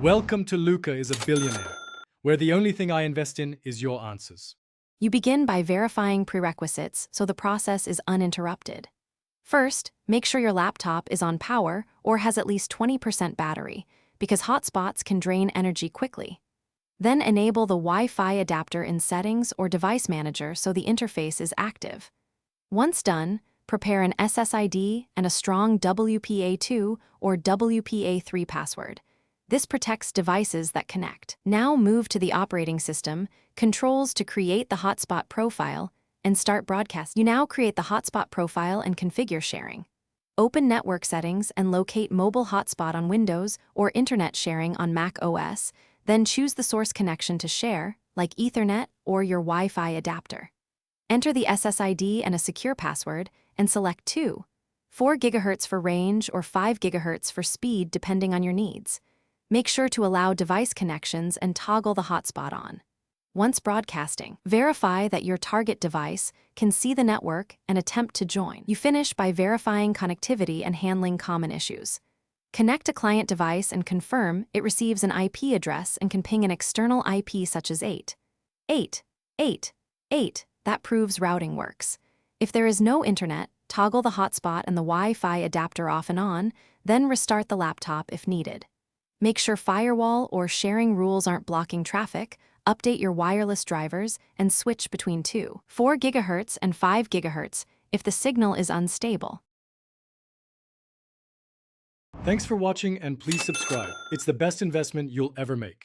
Welcome to Luca is a Billionaire, where the only thing I invest in is your answers. You begin by verifying prerequisites so the process is uninterrupted. First, make sure your laptop is on power or has at least 20% battery, because hotspots can drain energy quickly. Then enable the Wi-Fi adapter in Settings or Device Manager so the interface is active. Once done, prepare an SSID and a strong WPA2 or WPA3 password. This protects devices that connect. Now move to the operating system, controls to create the hotspot profile, and start broadcast. You now create the hotspot profile and configure sharing. Open network settings and locate mobile hotspot on Windows or internet sharing on Mac OS, then choose the source connection to share, like Ethernet or your Wi-Fi adapter. Enter the SSID and a secure password, and select 4 GHz for range or 5 GHz for speed depending on your needs. Make sure to allow device connections and toggle the hotspot on. Once broadcasting, verify that your target device can see the network and attempt to join. You finish by verifying connectivity and handling common issues. Connect a client device and confirm it receives an IP address and can ping an external IP such as 8.8.8.8. That proves routing works. If there is no internet, toggle the hotspot and the Wi-Fi adapter off and on, then restart the laptop if needed. Make sure firewall or sharing rules aren't blocking traffic, update your wireless drivers, and switch between 4 GHz and 5 GHz if the signal is unstable. Thanks for watching and please subscribe. It's the best investment you'll ever make.